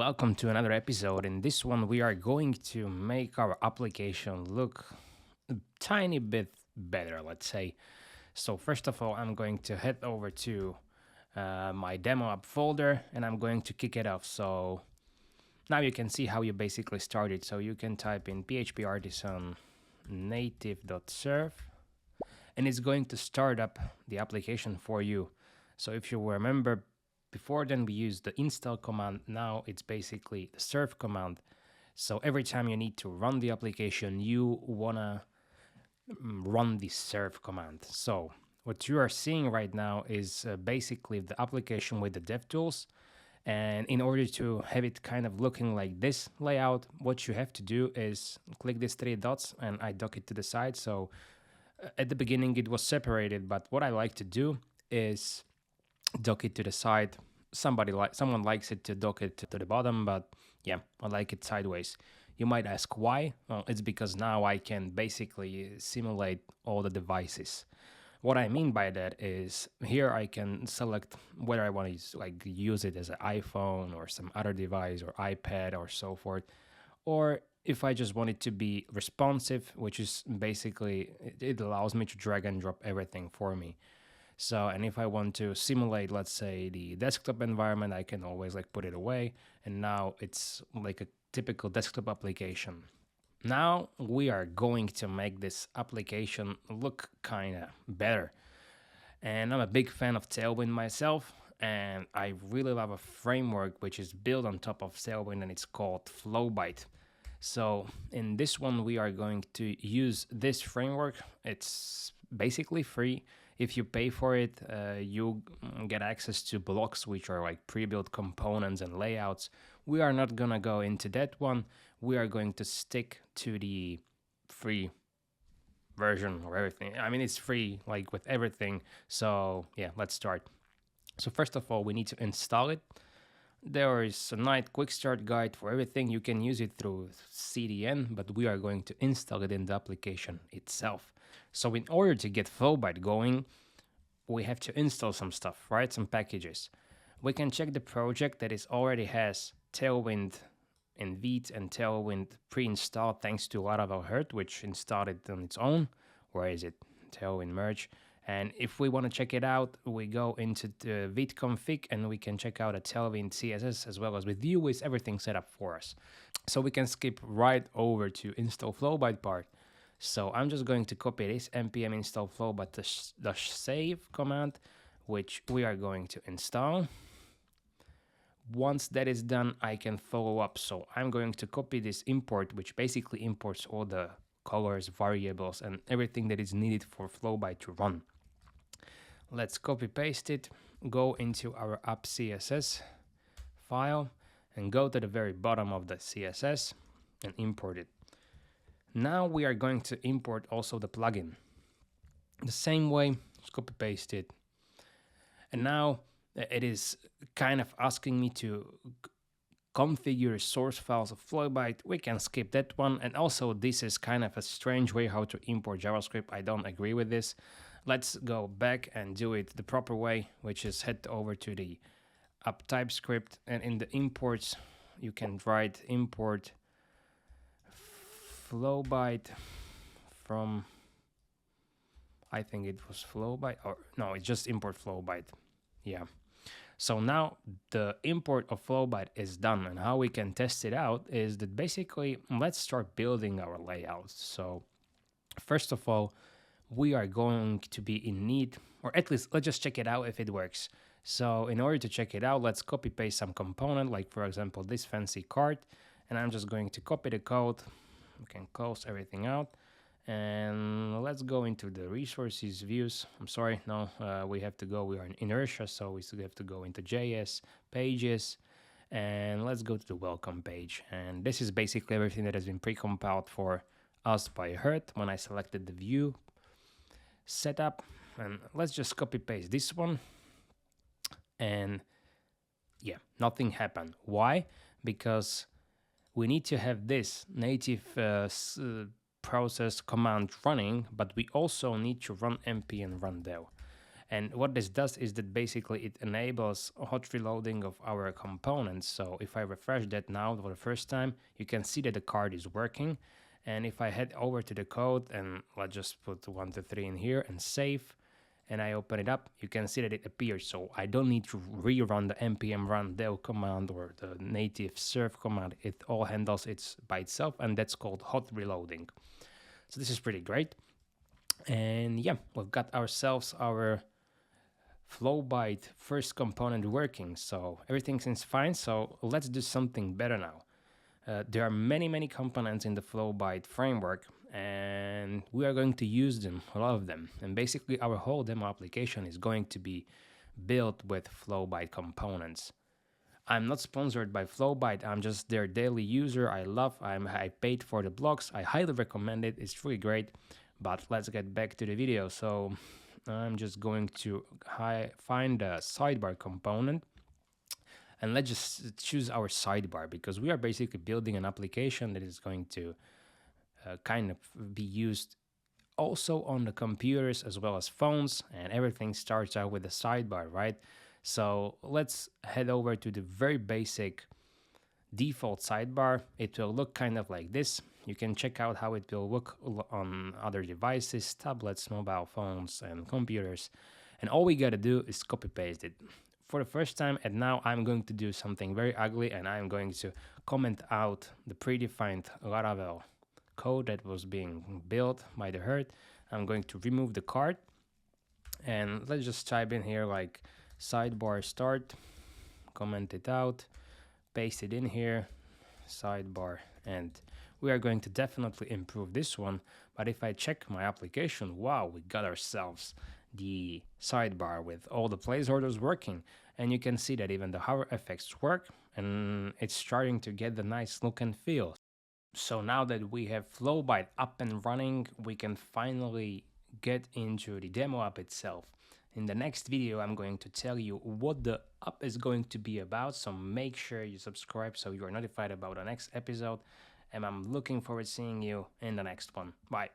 welcome to another episode. In this one, we are going to make our application look a tiny bit better, let's say. So first of all, I'm going to head over to my demo app folder and I'm going to kick it off. So now you can see how you basically started. So you can type in PHP artisan native.serve and it's going to start up the application for you. So if you remember, before then we used the install command. Now it's basically the serve command. So every time you need to run the application, you wanna run the serve command. So what you are seeing right now is basically the application with the DevTools. And in order to have it kind of looking like this layout, what you have to do is click these three dots and I dock it to the side. So at the beginning it was separated, but what I like to do is dock it to the side. Someone likes it to dock it to the bottom, but yeah, I like it sideways. You might ask why? Well, it's because now I can basically simulate all the devices. What I mean by that is here I can select whether I want to use it as an iPhone or some other device or iPad or so forth, or if I just want it to be responsive, which is basically it allows me to drag and drop everything for me. So, and if I want to simulate, let's say, the desktop environment, I can always put it away. And now it's like a typical desktop application. Now we are going to make this application look kind of better. And I'm a big fan of Tailwind myself. And I really love a framework which is built on top of Tailwind and it's called Flowbite. So in this one, we are going to use this framework. It's basically free. If you pay for it, you get access to blocks, which are like pre-built components and layouts. We are not gonna go into that one. We are going to stick to the free version or everything. I mean, it's free, like with everything. So yeah, let's start. So first of all, we need to install it. There is a nice quick start guide for everything. You can use it through CDN, but we are going to install it in the application itself. So in order to get Flowbite going, we have to install some stuff, right? Some packages. We can check the project that already has Tailwind in Vite and Tailwind pre-installed thanks to Laravel Hurt, which installed it on its own. Where is it? Tailwind merge. And if we want to check it out, we go into the Vite config and we can check out a Tailwind CSS as well as with Vue with everything set up for us. So we can skip right over to install Flowbite part. So I'm just going to copy this npm install flowbite-save command, which we are going to install. Once that is done, I can follow up. So I'm going to copy this import, which basically imports all the colors, variables, and everything that is needed for Flowbite to run. Let's copy paste it, go into our app.css file, and go to the very bottom of the CSS and import it. Now we are going to import also the plugin. The same way, just copy paste it. And now it is kind of asking me to configure source files of Flowbite. We can skip that one. And also this is kind of a strange way how to import JavaScript. I don't agree with this. Let's go back and do it the proper way, which is head over to the app TypeScript. And in the imports, you can write import Flowbite from, I think it was Flowbite, or no, it's just import Flowbite. Yeah. So now the import of Flowbite is done, and how we can test it out is that basically let's start building our layouts. So first of all, we are going to be in need, or at least let's just check it out if it works. So in order to check it out, let's copy paste some component, like for example this fancy card, and I'm just going to copy the code. We can close everything out and let's go into the resources views. I'm sorry, no, we have to go, we are in inertia, so we still have to go into JS pages and let's go to the welcome page. And this is basically everything that has been pre-compiled for us by Hurt when I selected the view setup. And let's just copy paste this one. And yeah, nothing happened. Why? Because we need to have this native process command running, but we also need to run np and run dev. And what this does is that basically it enables hot reloading of our components. So if I refresh that now for the first time, you can see that the card is working. And if I head over to the code and let's just put 1, 2, 3 in here and save, and I open it up, you can see that it appears. So I don't need to rerun the npm run dev command or the native serve command. It all handles it by itself, and that's called hot reloading. So this is pretty great. And yeah, we've got ourselves our Flowbite first component working. So everything seems fine. So let's do something better now. There are many components in the Flowbite framework, and we are going to use them, a lot of them. And basically our whole demo application is going to be built with Flowbite components. I'm not sponsored by Flowbite, I'm just their daily user. I paid for the blocks. I highly recommend it, it's really great. But let's get back to the video. So I'm just going to find a sidebar component, and let's just choose our sidebar, because we are basically building an application that is going to kind of be used also on the computers as well as phones, and everything starts out with a sidebar, right? So let's head over to the very basic default sidebar. It will look kind of like this. You can check out how it will look on other devices, tablets, mobile phones, and computers. And all we gotta do is copy paste it. For the first time, and now I'm going to do something very ugly, and I'm going to comment out the predefined Laravel code that was being built by the herd. I'm going to remove the card, and let's just type in here like sidebar start, comment it out, paste it in here, sidebar, and we are going to definitely improve this one. But if I check my application, wow, we got ourselves the sidebar with all the placeholders working, and you can see that even the hover effects work, and it's starting to get the nice look and feel. So now that we have Flowbite up and running, we can finally get into the demo app itself. In the next video, I'm going to tell you what the app is going to be about, so make sure you subscribe so you are notified about the next episode, and I'm looking forward to seeing you in the next one. Bye.